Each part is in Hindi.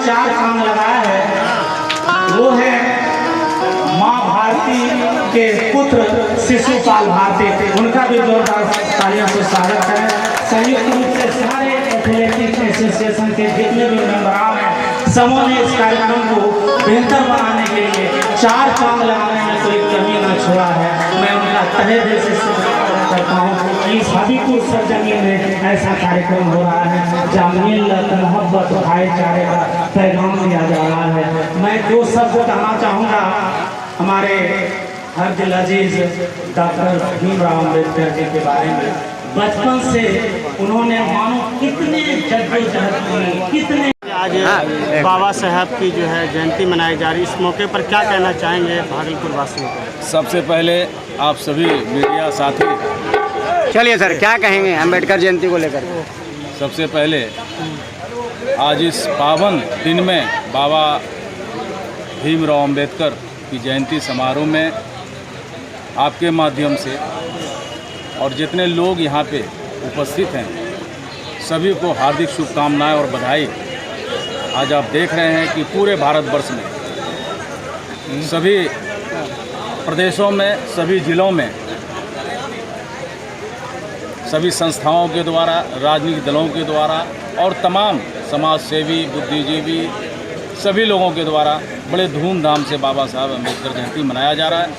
4 काम लगाया है, वो है माँ भारती के पुत्र शिशुपाल भारती। उनका भी जोरदार तालियों से स्वागत है। संयुक्त रूप से सारे एथलेटिक्स एसोसिएशन के जितने भी मेंबरान हैं, सबों ने इस कार्यक्रम को बेहतर बनाने के लिए 4 काम लगाने में कोई कमी न छोड़ा है। मैं उनका तहे दिल से शुक्रिया करता हूँ कि हाजीपुर सरजमीन में ऐसा कार्यक्रम हो रहा है जहाँ मिल्लत, मोहब्बत, भाईचारे का पैगाम दिया जा रहा है। मैं 2 शब्द कहना चाहूँगा हमारे हर दिल अजीज डॉक्टर भीमराव अम्बेडकर जी के बारे में। बचपन से उन्होंने मानो कितने जद्दोजहद की, कितने। आज बाबा साहब की जो है जयंती मनाई जा रही है, इस मौके पर क्या कहना चाहेंगे भागलपुर वासियों को? सबसे पहले आप सभी मीडिया साथी, चलिए सर, क्या कहेंगे अम्बेडकर जयंती को लेकर? सबसे पहले आज इस पावन दिन में बाबा भीमराव अम्बेडकर की जयंती समारोह में आपके माध्यम से और जितने लोग यहाँ पे उपस्थित हैं सभी को हार्दिक शुभकामनाएं और बधाई। आज आप देख रहे हैं कि पूरे भारतवर्ष में सभी प्रदेशों में, सभी जिलों में, सभी संस्थाओं के द्वारा, राजनीतिक दलों के द्वारा और तमाम समाज सेवी, बुद्धिजीवी सभी लोगों के द्वारा बड़े धूमधाम से बाबा साहब अम्बेडकर जयंती मनाया जा रहा है।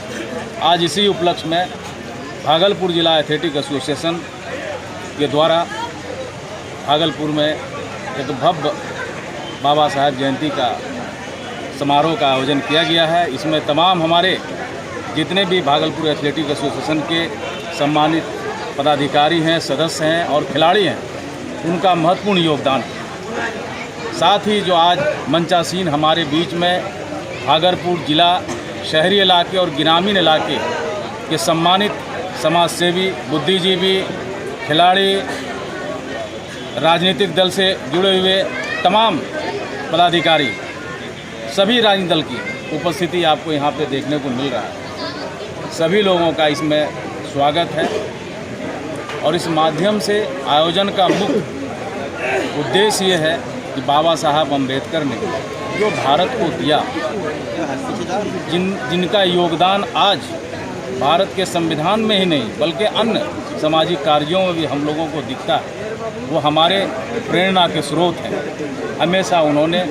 आज इसी उपलक्ष्य में भागलपुर जिला एथलेटिक एसोसिएशन के द्वारा भागलपुर में एक भव्य बाबा साहब जयंती का समारोह का आयोजन किया गया है। इसमें तमाम हमारे जितने भी भागलपुर एथलेटिक एसोसिएशन के सम्मानित पदाधिकारी हैं, सदस्य हैं और खिलाड़ी हैं, उनका महत्वपूर्ण योगदान है। साथ ही जो आज मंचासीन हमारे बीच में भागलपुर जिला शहरी इलाके और ग्रामीण इलाके के सम्मानित समाजसेवी, बुद्धिजीवी, खिलाड़ी, राजनीतिक दल से जुड़े हुए तमाम पदाधिकारी, सभी राजनीतिक दल की उपस्थिति आपको यहाँ पे देखने को मिल रहा है। सभी लोगों का इसमें स्वागत है और इस माध्यम से आयोजन का मुख्य उद्देश्य ये है कि बाबा साहब अम्बेडकर ने जो भारत को दिया, जिनका योगदान आज भारत के संविधान में ही नहीं बल्कि अन्य सामाजिक कार्यों में भी हम लोगों को दिखता है, वो हमारे प्रेरणा के स्रोत हैं। हमेशा उन्होंने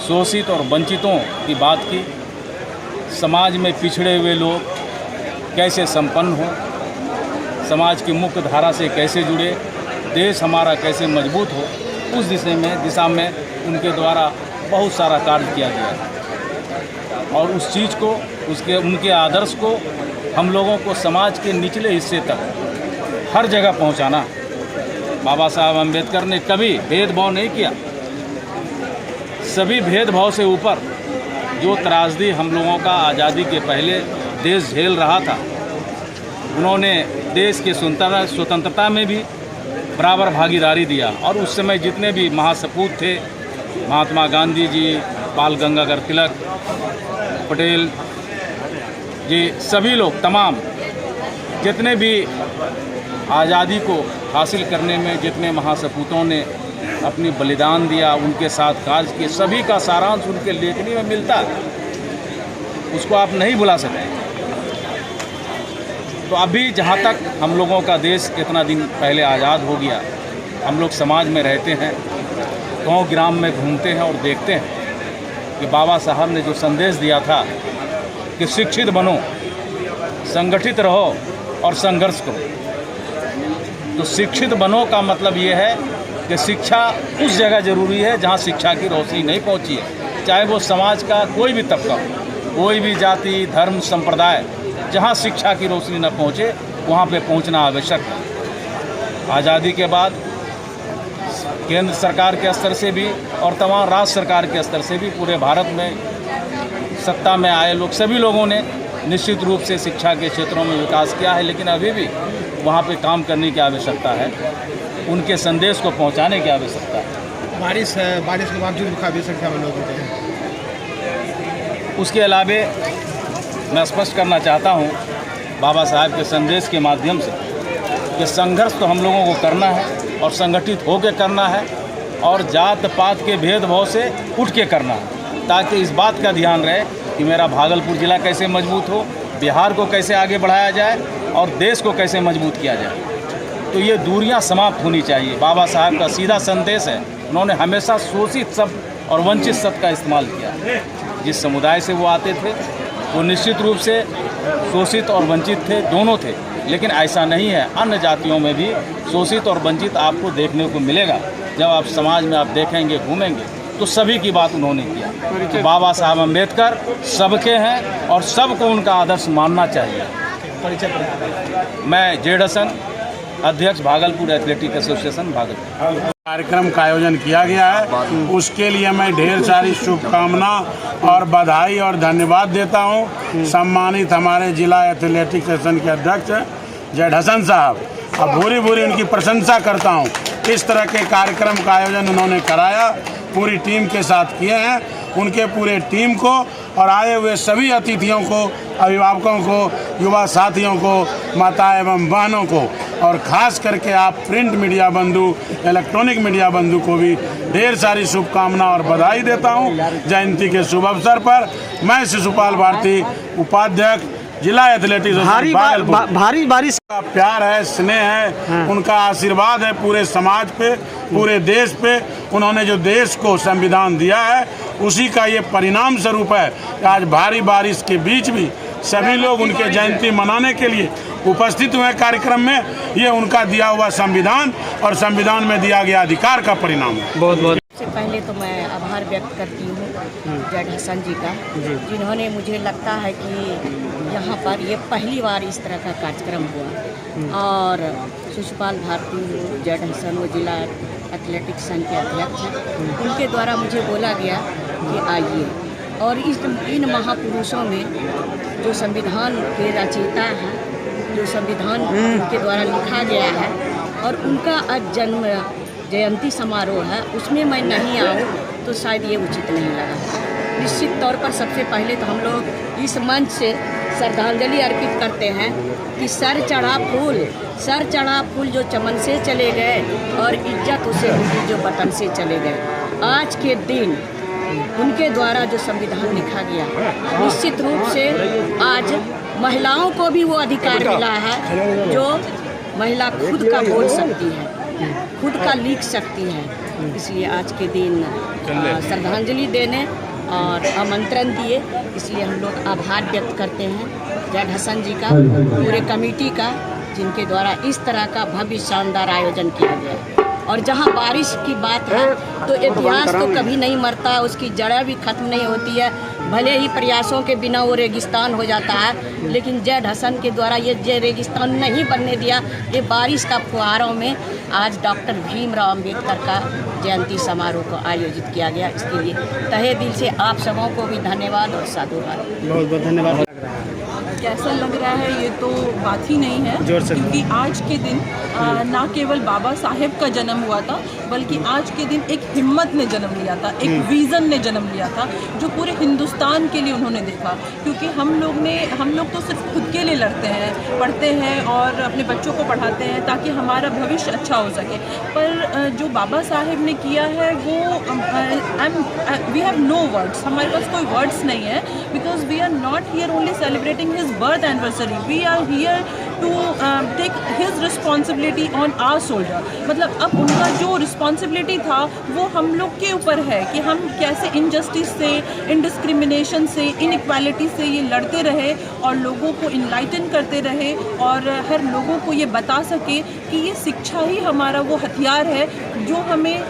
शोषित और वंचितों की बात की, समाज में पिछड़े हुए लोग कैसे संपन्न हों, समाज की मुख्य धारा से कैसे जुड़े, देश हमारा कैसे मजबूत हो, उस दिशा में उनके द्वारा बहुत सारा कार्य किया गया है। और उस चीज़ को, उनके आदर्श को हम लोगों को समाज के निचले हिस्से तक हर जगह पहुंचाना। बाबा साहब अम्बेडकर ने कभी भेदभाव नहीं किया। सभी भेदभाव से ऊपर जो त्रासदी हम लोगों का आज़ादी के पहले देश झेल रहा था, उन्होंने देश की स्वतंत्रता में भी बराबर भागीदारी दिया। और उस समय जितने भी महासपूत थे, महात्मा गांधी जी, बाल गंगाधर तिलक, पटेल जी, सभी लोग तमाम जितने भी आज़ादी को हासिल करने में जितने महासपूतों ने अपनी बलिदान दिया, उनके साथ कार्य किए, सभी का सारांश उनके लेखनी में मिलता है। उसको आप नहीं भुला सकते। तो अभी जहाँ तक हम लोगों का देश इतना दिन पहले आज़ाद हो गया, हम लोग समाज में रहते हैं, गांव ग्राम में घूमते हैं और देखते हैं कि बाबा साहब ने जो संदेश दिया था कि शिक्षित बनो, संगठित रहो और संघर्ष करो। तो शिक्षित बनो का मतलब ये है कि शिक्षा उस जगह ज़रूरी है जहाँ शिक्षा की रोशनी नहीं पहुँची है, चाहे वो समाज का कोई भी तबका हो, कोई भी जाति, धर्म, संप्रदाय, जहाँ शिक्षा की रोशनी न पहुँचे वहाँ पे पहुँचना आवश्यक है। आज़ादी के बाद केंद्र सरकार के स्तर से भी और तमाम राज्य सरकार के स्तर से भी पूरे भारत में सत्ता में आए लोग, सभी लोगों ने निश्चित रूप से शिक्षा के क्षेत्रों में विकास किया है, लेकिन अभी भी वहाँ पे काम करने की आवश्यकता है, उनके संदेश को पहुँचाने की आवश्यकता है। बारिश के बावजूद काफ़ी संख्या में लोग होते हैं। उसके अलावे मैं स्पष्ट करना चाहता हूँ बाबा साहब के संदेश के माध्यम से कि संघर्ष तो हम लोगों को करना है और संगठित होकर करना है। और जात पात के भेदभाव से उठ के करना, ताकि इस बात का ध्यान रहे कि मेरा भागलपुर ज़िला कैसे मजबूत हो, बिहार को कैसे आगे बढ़ाया जाए और देश को कैसे मजबूत किया जाए। तो ये दूरियां समाप्त होनी चाहिए। बाबा साहब का सीधा संदेश है। उन्होंने हमेशा शोषित शब्द और वंचित शब्द का इस्तेमाल किया। जिस समुदाय से वो आते थे वो निश्चित रूप से शोषित और वंचित थे, दोनों थे, लेकिन ऐसा नहीं है। अन्य जातियों में भी शोषित और वंचित आपको देखने को मिलेगा। जब आप समाज में आप देखेंगे, घूमेंगे, तो सभी की बात उन्होंने किया। तो बाबा साहब अम्बेडकर सबके हैं और सबको उनका आदर्श मानना चाहिए। मैं जेड हसन, अध्यक्ष भागलपुर एथलेटिक एसोसिएशन भागलपुर। कार्यक्रम का आयोजन किया गया है, उसके लिए मैं ढेर सारी शुभकामना और बधाई और धन्यवाद देता हूं। सम्मानित हमारे जिला एथलेटिक सेशन के अध्यक्ष जेड हसन साहब, और भूरी भूरी उनकी प्रशंसा करता हूं। इस तरह के कार्यक्रम का आयोजन उन्होंने कराया, पूरी टीम के साथ किए हैं। उनके पूरे टीम को और आए हुए सभी अतिथियों को, अभिभावकों को, युवा साथियों को, माता एवं बहनों को, और ख़ास करके आप प्रिंट मीडिया बंधु, इलेक्ट्रॉनिक मीडिया बंधु को भी ढेर सारी शुभकामना और बधाई देता हूं। जयंती के शुभ अवसर पर मैं शिशुपाल भारती, उपाध्यक्ष जिला एथलेटिक्स भारी बारिश का प्यार है, स्नेह है, उनका आशीर्वाद है पूरे समाज पे, पूरे देश पे। उन्होंने जो देश को संविधान दिया है उसी का ये परिणाम स्वरूप है कि आज भारी बारिश के बीच भी सभी लोग उनके जयंती मनाने के लिए उपस्थित हुए कार्यक्रम में। ये उनका दिया हुआ संविधान और संविधान में दिया गया अधिकार का परिणाम है। बहुत बहुत सबसे पहले तो मैं आभार व्यक्त करती हूँ जेड हसन जी का, जिन्होंने, मुझे लगता है कि यहाँ पर ये पहली बार इस तरह का कार्यक्रम हुआ। और शिशुपाल भारती जेड हसन वो जिला एथलेटिक्स संघ के अध्यक्ष हैं, उनके द्वारा मुझे बोला गया कि आइए, और इन महापुरुषों में जो संविधान के रचयिता हैं, जो संविधान उनके द्वारा लिखा गया है, और उनका आज जन्म जयंती समारोह है, उसमें मैं नहीं आऊँ तो शायद ये उचित नहीं लगा। निश्चित तौर पर सबसे पहले तो हम लोग इस मंच से श्रद्धांजलि अर्पित करते हैं कि सर चढ़ा फूल जो चमन से चले गए, और इज्जत उसे होगी जो वतन से चले गए। आज के दिन उनके द्वारा जो संविधान लिखा गया, निश्चित रूप से आज महिलाओं को भी वो अधिकार मिला है जो महिला खुद का बोल सकती है, खुद का लिख सकती है। इसलिए आज के दिन श्रद्धांजलि देने और आमंत्रण दिए, इसलिए हम लोग आभार व्यक्त करते हैं जेड हसन जी का, पूरे कमेटी का, जिनके द्वारा इस तरह का भव्य शानदार आयोजन किया गया। और जहाँ बारिश की बात है तो इतिहास तो कभी नहीं मरता, उसकी जड़ें भी खत्म नहीं होती है। भले ही प्रयासों के बिना वो रेगिस्तान हो जाता है, लेकिन जेड हसन के द्वारा ये रेगिस्तान नहीं बनने दिया। ये बारिश का फुहारों में आज डॉक्टर भीमराव अम्बेडकर का जयंती समारोह को आयोजित किया गया। इसके लिए तहे दिल से आप सबों को भी धन्यवाद और साधुवाद। बहुत बहुत धन्यवाद। कैसा लग रहा है ये तो बात ही नहीं है, क्योंकि आज के दिन ना केवल बाबा साहेब का जन्म हुआ था, बल्कि आज के दिन एक हिम्मत ने जन्म लिया था, एक विज़न ने जन्म लिया था, जो पूरे हिंदुस्तान के लिए उन्होंने देखा। क्योंकि हम लोग तो सिर्फ खुद के लिए लड़ते हैं, पढ़ते हैं और अपने बच्चों को पढ़ाते हैं ताकि हमारा भविष्य अच्छा हो सके, पर जो बाबा साहेब ने किया है वो वी हैव नो वर्ड्स, हमारे पास कोई वर्ड्स नहीं है, because we are not here only celebrating his birth anniversary, we are here to take his responsibility on our shoulder. मतलब अब उनका जो रिस्पॉन्सिबिलिटी था वो हम लोग के ऊपर है कि हम कैसे इनजस्टिस से, इनडिस्क्रिमिनेशन से, इनइक्वालिटी से ये लड़ते रहे और लोगों को इनलाइटन करते रहे, और हर लोगों को ये बता सके कि ये शिक्षा ही हमारा वो हथियार है जो हमें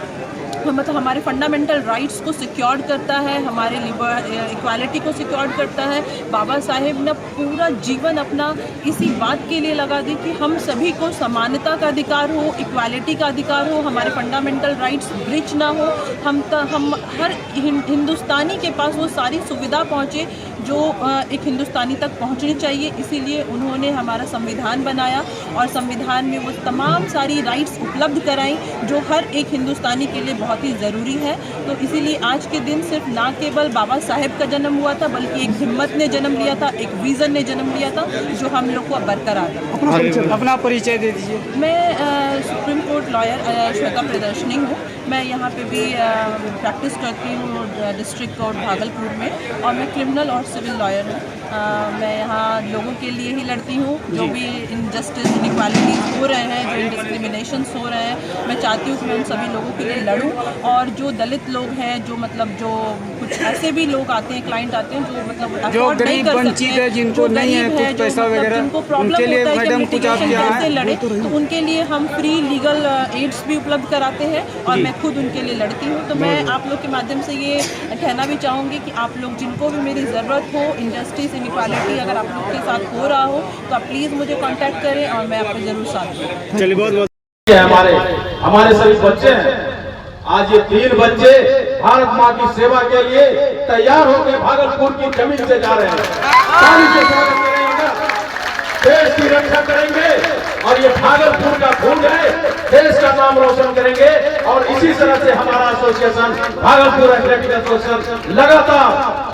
मतलब हमारे फंडामेंटल राइट्स को सिक्योर्ड करता है, हमारे इक्वालिटी को सिक्योर्ड करता है। बाबा साहेब ने पूरा जीवन अपना इसी बात के लिए लगा दी कि हम सभी को समानता का अधिकार हो, इक्वालिटी का अधिकार हो, हमारे फंडामेंटल राइट्स ब्रीच ना हो, हम हर हिंदुस्तानी के पास वो सारी सुविधा पहुँचे जो एक हिंदुस्तानी तक पहुँचनी चाहिए। इसीलिए उन्होंने हमारा संविधान बनाया और संविधान में वो तमाम सारी राइट्स उपलब्ध कराई जो हर एक हिंदुस्तानी के लिए बहुत ही ज़रूरी है। तो इसीलिए आज के दिन सिर्फ ना केवल बाबा साहेब का जन्म हुआ था, बल्कि एक हिम्मत ने जन्म लिया था, एक विज़न ने जन्म लिया था जो हम लोग को बरकरार है। अपना परिचय दे दीजिए। मैं supreme court lawyer Shweta Priyadarshini हूँ। मैं यहाँ पे भी प्रैक्टिस करती हूँ डिस्ट्रिक्ट कोर्ट भागलपुर में, और मैं क्रिमिनल और सिविल लॉयर हूँ। मैं यहाँ लोगों के लिए ही लड़ती हूँ, जो भी इनजस्टिस इनइक्वालिटीज़ हो रहे हैं, जो डिस्क्रिमिनेशंस हो रहे हैं, मैं चाहती हूँ कि मैं उन सभी लोगों के लिए लड़ूँ। और जो दलित लोग हैं, जो मतलब जो कुछ ऐसे भी लोग आते हैं, क्लाइंट आते हैं जो मतलब जो गरीब वंचित है, जिनको नहीं है कुछ पैसा वगैरह, उनके लिए मैडम कुछ आप क्या कैसे लड़े, तो उनके लिए हम फ्री लीगल एड्स भी उपलब्ध कराते हैं, और मैं खुद उनके लिए लड़ती हूँ। तो मैं आप लोग के माध्यम से ये कहना भी चाहूँगी कि आप लोग जिनको भी मेरी ज़रूरत हो, इनजस्टिस इनइक्वालिटी अगर आप लोग के साथ हो रहा हो, तो आप प्लीज़ मुझे कांटेक्ट करें और मैं आपको ज़रूर साथ दूँ। चलिए बहुत बहुत हमारे सभी बच्चे हैं। आज ये 3 बच्चे भारत माँ की सेवा के लिए तैयार होकर भागलपुर की जमीन से जा रहे हैं। ताली से स्वागत करेंगे, देश की रक्षा करेंगे, और ये भागलपुर का खून है, देश का नाम रोशन करेंगे। और इसी तरह से हमारा एसोसिएशन भागलपुर एथलेटिक एसोसिएशन लगातार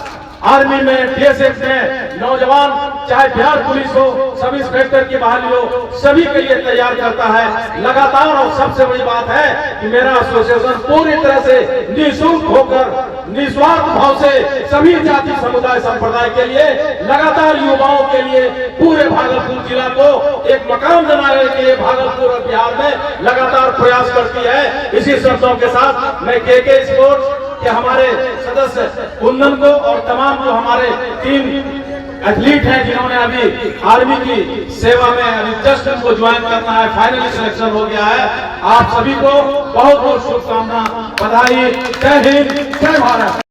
आर्मी में, बीएसएफ में नौजवान, चाहे बिहार पुलिस हो, सब इंस्पेक्टर की बहाली हो, सभी के लिए तैयार करता है लगातार। और सबसे बड़ी बात है कि मेरा एसोसिएशन पूरी तरह से निःशुल्क होकर, निस्वार्थ भाव से सभी जाति समुदाय संप्रदाय के लिए, लगातार युवाओं के लिए पूरे भागलपुर जिला को एक मकाम बनाने के लिए भागलपुर और बिहार में लगातार प्रयास करती है। इसी शर्तों के साथ मैं के स्पोर्ट्स के हमारे सदस्य कुंदन को और तमाम जो हमारे 3 एथलीट हैं जिन्होंने अभी आर्मी की सेवा में अभी जस्ट उनको ज्वाइन करना है, फाइनली सिलेक्शन हो गया है, आप सभी को बहुत बहुत शुभकामना, बधाई। जय हिंद, जय भारत।